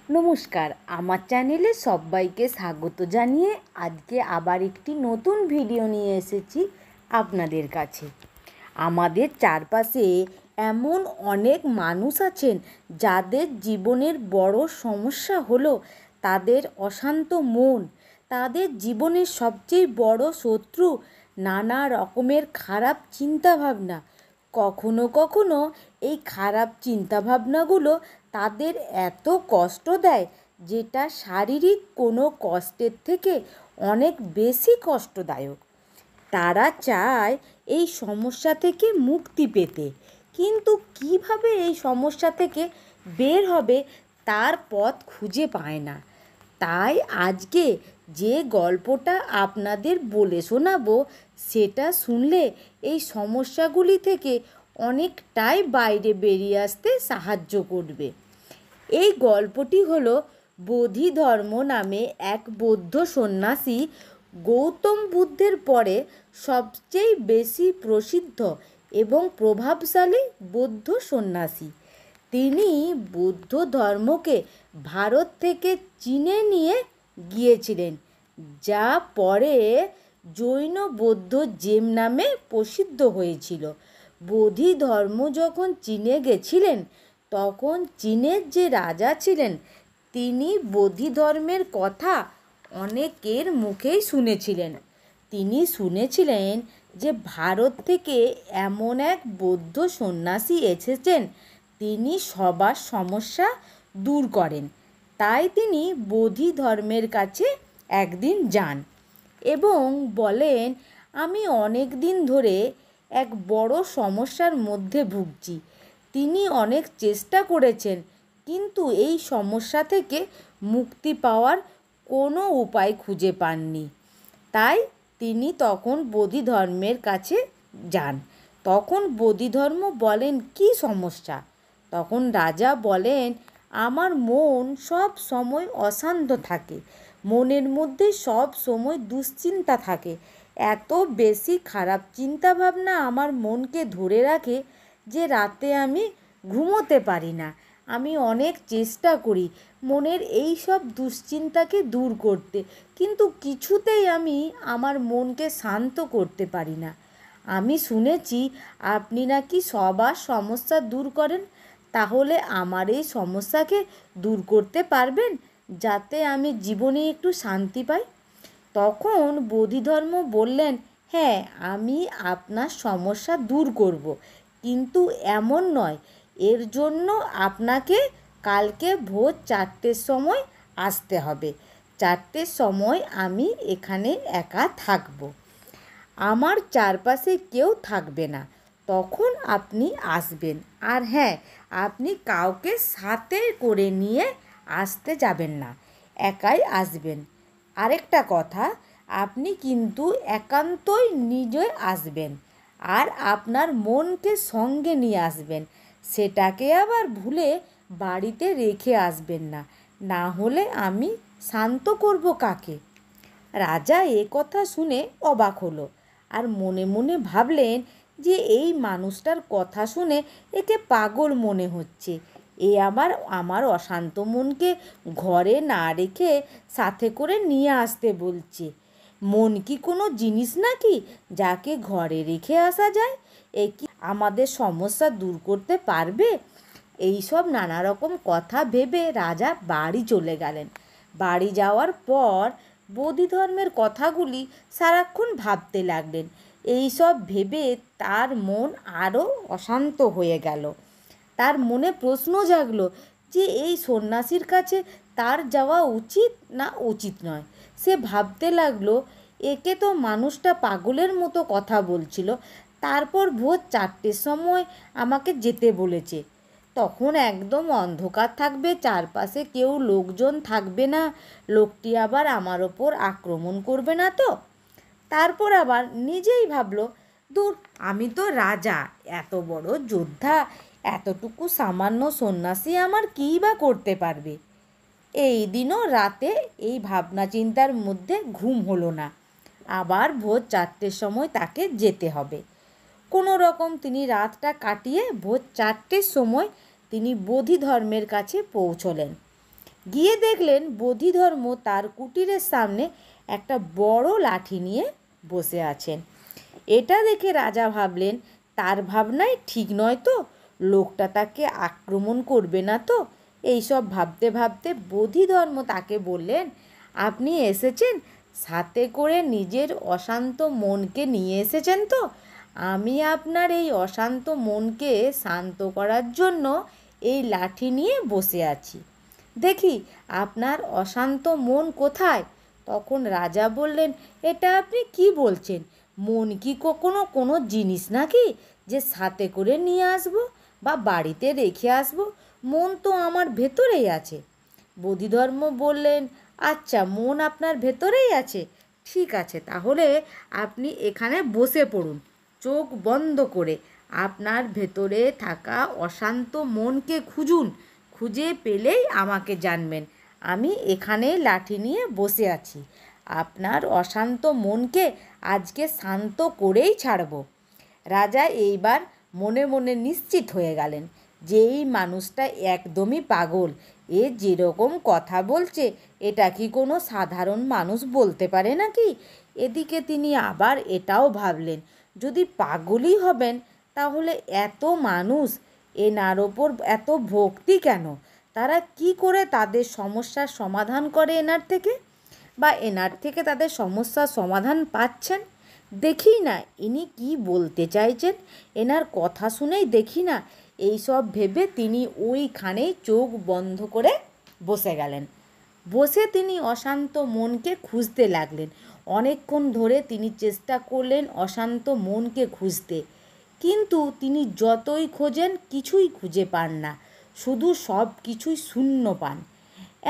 নমস্কার, আমার চ্যানেলে সবাইকে স্বাগত জানিয়ে আজকে আবার একটি নতুন ভিডিও নিয়ে এসেছি আপনাদের কাছে। আমাদের চারপাশে এমন অনেক মানুষ আছেন যাদের জীবনের বড় সমস্যা হলো তাদের অশান্ত মন। তাদের জীবনের সবচেয়ে বড় শত্রু নানা রকমের খারাপ চিন্তাভাবনা। কখনো কখনো এই খারাপ চিন্তাভাবনাগুলো তাদের এত কষ্ট দেয় যেটা শারীরিক কোনো কষ্টের থেকে অনেক বেশি কষ্টদায়ক। তারা চায় এই সমস্যা থেকে মুক্তি পেতে, কিন্তু কিভাবে এই সমস্যা থেকে বের হবে তার পথ খুঁজে পায় না। তাই আজকে যে গল্পটা আপনাদের বলে শোনাবো সেটা শুনলে এই সমস্যাগুলি থেকে অনেকটাই বাইরে বেরিয়ে আসতে সাহায্য করবে। এই গল্পটি হলো বোধি ধর্ম নামে এক বৌদ্ধ সন্ন্যাসী গৌতম বুদ্ধের পরে সবচেয়ে বেশি প্রসিদ্ধ এবং প্রভাবশালী বৌদ্ধ সন্ন্যাসী। তিনি বৌদ্ধ ধর্মকে ভারত থেকে চীনে নিয়ে গিয়েছিলেন, যা পরে জৈন বৌদ্ধ জেম নামে প্রসিদ্ধ হয়েছিল। বোধি ধর্ম যখন চীনে গেছিলেন তখন চীনের যে রাজা ছিলেন তিনি বোধি ধর্মের কথা অনেকের মুখেই শুনেছিলেন। তিনি শুনেছিলেন যে ভারত থেকে এমন এক বৌদ্ধ সন্ন্যাসী এসেছেন, তিনি সবার সমস্যা দূর করেন। তাই তিনি বোধি ধর্মের কাছে একদিন যান এবং বলেন, আমি অনেক দিন ধরে এক বড় সমস্যার মধ্যে ভুগছি। তিনি অনেক চেষ্টা করেছেন, কিন্তু এই সমস্যা থেকে মুক্তি পাওয়ার কোনো উপায় খুঁজে পাননি। তাই তিনি তখন বোধি ধর্মের কাছে যান। তখন বোধি ধর্ম বলেন, কী সমস্যা? তখন রাজা বলেন, আমার মন সব সময় অশান্ত থাকে, মনের মধ্যে সব সময় দুশ্চিন্তা থাকে। এত বেশি খারাপ চিন্তাভাবনা আমার মনকে ধরে রাখে যে রাতে আমি ঘুমোতে পারি না। আমি অনেক চেষ্টা করি মনের এই সব দুশ্চিন্তাকে দূর করতে, কিন্তু কিছুতেই আমি আমার মনকে শান্ত করতে পারি না। আমি শুনেছি আপনি নাকি সবার সমস্যা দূর করেন, তাহলে আমার এই সমস্যাকে দূর করতে পারবেন যাতে আমি জীবনে একটু শান্তি পাই? তখন বোধিধর্ম বললেন, হ্যাঁ, আমি আপনার সমস্যা দূর করব, কিন্তু এমন নয়। এর জন্য আপনাকে কালকে ভোর 4টের সময় আসতে হবে। 4টের সময় আমি এখানে একা থাকব, আমার চারপাশে কেউ থাকবে না। তখন আপনি আসবেন। আর হ্যাঁ, আপনি কাউকে সাথে করে নিয়ে আসতে যাবেন না, একাই আসবেন। আরেকটা কথা, আপনি কিন্তু একান্তই নিজে আসবেন আর আপনার মনকে সঙ্গে নিয়ে আসবেন। সেটাকে আবার ভুলে বাড়িতে রেখে আসবেন না, না হলে আমি শান্ত করব কাকে? রাজা এ কথা শুনে অবাক হলো আর মনে মনে ভাবলেন যে এই মানুষটার কথা শুনে একে পাগল মনে হচ্ছে। এ আবার আমার অশান্ত মনকে ঘরে না রেখে সাথে করে নিয়ে আসতে বলছে। মন কি কোনো জিনিস নাকি যাকে ঘরে রেখে আসা যায়? এ কি আমাদের সমস্যা দূর করতে পারবে? এই সব নানা রকম কথা ভেবে রাজা বাড়ি চলে গেলেন। বাড়ি যাওয়ার পর বোধি ধর্মের কথাগুলি সারাক্ষণ ভাবতে লাগলেন। এই সব ভেবে তার মন আরও অশান্ত হয়ে গেল। তার মনে প্রশ্ন জাগলো যে এই সন্ন্যাসীর কাছে তার যাওয়া উচিত না উচিত নয়। সে ভাবতে লাগলো, একে তো মানুষটা পাগলের মতো কথা বলছিল, তারপর ভোর 4টের সময় আমাকে যেতে বলেছে। তখন একদম অন্ধকার থাকবে, চারপাশে কেউ লোকজন থাকবে না, লোকটি আবার আমার ওপর আক্রমণ করবে না তো? তারপর আবার নিজেই ভাবলো, দূর, আমি তো রাজা, এত বড় যোদ্ধা, এতটুকু সামান্য সন্ন্যাসী আমার কী বা করতে পারবে? এই দিনও রাতে এই ভাবনা চিন্তার মধ্যে ঘুম হলো না। আবার ভোর 4টের সময় তাকে যেতে হবে। কোনো রকম তিনি রাতটা কাটিয়ে ভোর 4টের সময় তিনি বোধি ধর্মের কাছে পৌঁছলেন। গিয়ে দেখলেন বোধিধর্ম তার কুটিরের সামনে একটা বড় লাঠি নিয়ে বসে আছেন। এটা দেখে রাজা ভাবলেন, তার ভাবনাই ঠিক নয় তো, লোকটা তাকে আক্রমণ করবে না তো। এইসব ভাবতে ভাবতে বোধিধর্ম তাকে বললেন, আপনি এসেছেন সাথে করে নিজের অশান্ত মনকে নিয়ে এসেছেন তো? আমি আপনার এই অশান্ত মনকে শান্ত করার জন্য এই লাঠি নিয়ে বসে আছি। দেখি আপনার অশান্ত মন কোথায়? তখন রাজা বললেন, এটা আপনি কি বলছেন? মন কি কখনো কোনো জিনিস নাকি যে সাথে করে নিয়ে আসবো বা বাড়িতে রেখে আসবো? মন তো আমার ভেতরেই আছে। বোধিধর্ম বললেন, আচ্ছা, মন আপনার ভেতরেই আছে, ঠিক আছে, তাহলে আপনি এখানে বসে পড়ুন চোখ বন্ধ করে। আপনার ভেতরে থাকা অশান্ত মনকে খুঁজুন, খুঁজে পেলেই আমাকে জানবেন। আমি এখানে লাঠি নিয়ে বসে আছি। আপনার অশান্ত মনকে আজকে শান্ত করেই ছাড়ব। রাজা এইবার মনে মনে নিশ্চিত হয়ে গেলেন যে এই মানুষটা একদমই পাগল। এ যেরকম কথা বলছে, এটা কি কোনো সাধারণ মানুষ বলতে পারে নাকি? এদিকে তিনি আবার এটাও ভাবলেন, যদি পাগলই হবেন তাহলে এত মানুষ এনার ওপর এত ভক্তি কেন? তারা কি করে তাদের সমস্যার সমাধান করে এনার থেকে, বা এনার থেকে তাদের সমস্যার সমাধান পাচ্ছেন? দেখি না ইনি কি বলতে চাইছেন, এনার কথা শুনেই দেখি না। এইসব ভেবে তিনি ওইখানেই চোখ বন্ধ করে বসে গেলেন। বসে তিনি অশান্ত মনকে খুঁজতে লাগলেন। অনেকক্ষণ ধরে তিনি চেষ্টা করলেন অশান্ত মনকে খুঁজতে, কিন্তু তিনি যতই খোঁজেন কিছুই খুঁজে পান না, শুধু সব কিছুই শূন্য পান।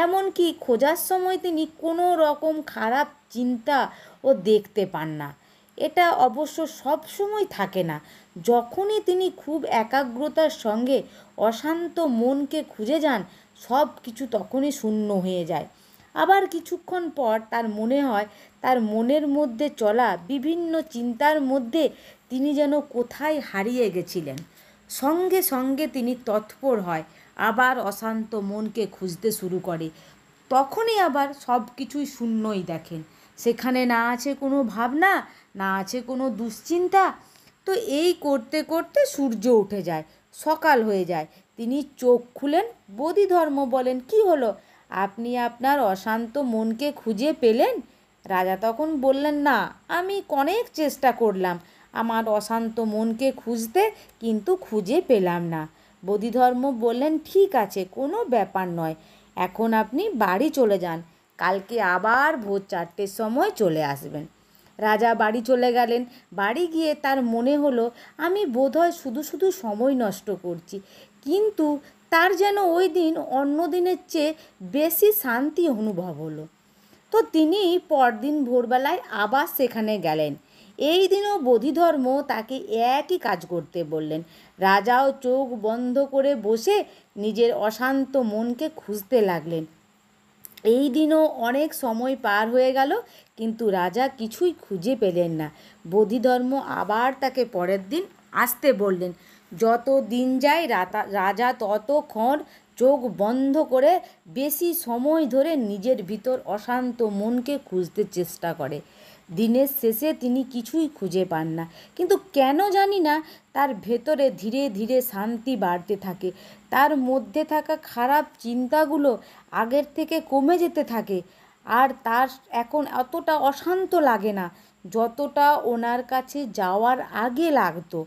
এমনকি খোঁজার সময় তিনি কোনো রকম খারাপ চিন্তাও দেখতে পান না। এটা অবশ্য সব সময় থাকে না। যখনই তিনি খুব একাগ্রতার সঙ্গে অশান্ত মনকে খুঁজে যান, সব কিছু তখনই শূন্য হয়ে যায়। আবার কিছুক্ষণ পর তার মনে হয় তার মনের মধ্যে চলা বিভিন্ন চিন্তার মধ্যে তিনি যেন কোথায় হারিয়ে গেছিলেন। সঙ্গে সঙ্গে তিনি তৎপর হয়, আবার অশান্ত মনকে খুঁজতে শুরু করে। তখনই আবার সব কিছুই শূন্যই দেখেন। সেখানে না আছে কোনো ভাবনা, না আছে কোনো দুশ্চিন্তা। তো এই করতে করতে সূর্য উঠে যায়, সকাল হয়ে যায়। তিনি চোখ খুলেন। বোধিধর্ম বলেন, কি হলো? আপনি আপনার অশান্ত মনকে খুঁজে পেলেন? রাজা তখন বললেন, না, আমি অনেক চেষ্টা করলাম আমার অশান্ত মনকে খুঁজতে, কিন্তু খুঁজে পেলাম না। বোধিধর্ম বললেন, ঠিক আছে, কোনো ব্যাপার নয়, এখন আপনি বাড়ি চলে যান, কালকে আবার ভোর 4টের সময় চলে আসবেন। রাজা বাড়ি চলে গেলেন। বাড়ি গিয়ে তার মনে হলো, আমি বোধহয় শুধু শুধু সময় নষ্ট করছি, কিন্তু তার যেন ওই দিন অন্য দিনের চেয়ে বেশি শান্তি অনুভব হলো। তো তিনি পরদিন ভোরবেলায় আবার সেখানে গেলেন। এই দিনও বোধিধর্ম তাকে একই কাজ করতে বললেন। রাজাও চোখ বন্ধ করে বসে নিজের অশান্ত মনকে খুঁজতে লাগলেন। এই দিনও অনেক সময় পার হয়ে গেল, কিন্তু রাজা কিছুই খুঁজে পেলেন না। বোধিধর্ম আবার তাকে পরের দিন আসতে বললেন। যত দিন যায় রাজা ততক্ষণ চোখ বন্ধ করে বেশি সময় ধরে নিজের ভিতর অশান্ত মনকে খুঁজতে চেষ্টা করে। দিনের শেষে তিনি কিছুই খুঁজে পান না, কিন্তু কেন জানি না তার ভেতরে ধীরে ধীরে শান্তি বাড়তে থাকে। তার মধ্যে থাকা খারাপ চিন্তাগুলো আগের থেকে কমে যেতে থাকে, আর তার এখন অতটা অশান্ত লাগে না যতটা ওনার কাছে যাওয়ার আগে লাগতো।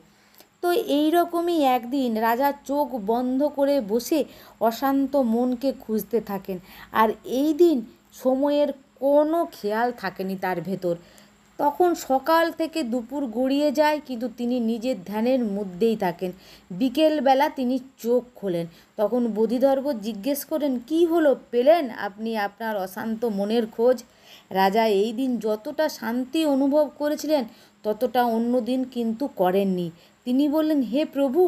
তো এই রকমই একদিন রাজা চোখ বন্ধ করে বসে অশান্ত মনকে খুঁজতে থাকেন। আর এই দিন সময়ের কোনো খেয়াল থাকেনি তার ভেতর। তখন সকাল থেকে দুপুর গড়িয়ে যায়, কিন্তু তিনি নিজের ধ্যানের মধ্যেই থাকেন। বিকেলবেলা তিনি চোখ খোলেন। তখন বোধিধর্ম জিজ্ঞেস করেন, কি হলো, পেলেন আপনি আপনার অশান্ত মনের খোঁজ? রাজা এই দিন যতটা শান্তি অনুভব করেছিলেন ততটা অন্য দিন কিন্তু করেননি। তিনি বললেন, হে প্রভু,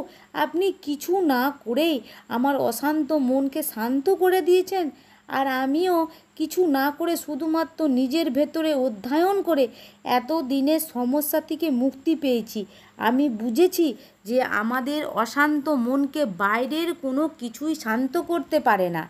আপনি কিছু না করেই আমার অশান্ত মনকে শান্ত করে দিয়েছেন, আর আমিও কিছু না করে শুধুমাত্র নিজের ভেতরে অধ্যয়ন করে এত দিনের সমস্যা থেকে মুক্তি পেয়েছি। আমি বুঝেছি যে আমাদের অশান্ত মনকে বাইরের কোনো কিছুই শান্ত করতে পারে না।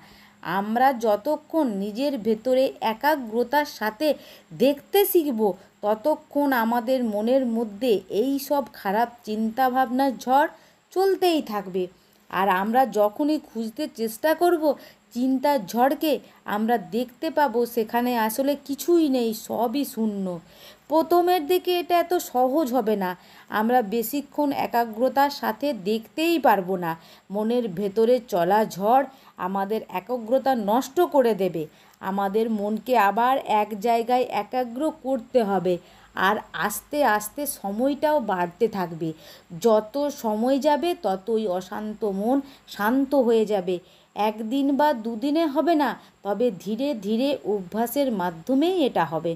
আমরা যতক্ষণ নিজের ভেতরে একাগ্রতার সাথে দেখতে শিখব, ততক্ষণ আমাদের মনের মধ্যে এই সব খারাপ চিন্তাভাবনার ঝড় চলতেই থাকবে। আর আমরা যখনই খুঁজতে চেষ্টা করব চিন্তার ঝড়কে, আমরা দেখতে পাবো সেখানে আসলে কিছুই নেই, সবই শূন্য। প্রথমের দিকে এটা এত সহজ হবে না, আমরা বেশিক্ষণ একাগ্রতার সাথে দেখতেই পারবো না। মনের ভেতরে চলা ঝড় আমাদের একাগ্রতা নষ্ট করে দেবে। আমাদের মনকে আবার এক জায়গায় একাগ্র করতে হবে। আর আস্তে আস্তে সময়টাও বাড়তে থাকবে। যত সময় যাবে ততই অশান্ত মন শান্ত হয়ে যাবে। একদিন বা দুদিনে হবে না, তবে ধীরে ধীরে অভ্যাসের মাধ্যমেই এটা হবে।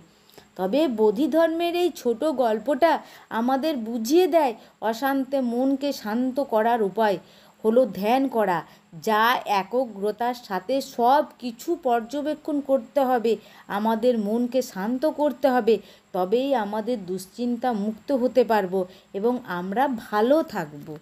তবে বোধিধর্মের এই ছোট গল্পটা আমাদের বুঝিয়ে দেয় অশান্ত মনকে শান্ত করার উপায় হলো ধ্যান করা। যা একাগ্রতার সাথে সব কিছু পর্যবেক্ষণ করতে হবে, আমাদের মনকে শান্ত করতে হবে। তবেই আমাদের দুশ্চিন্তা মুক্ত হতে পারবো এবং আমরা ভালো থাকবো।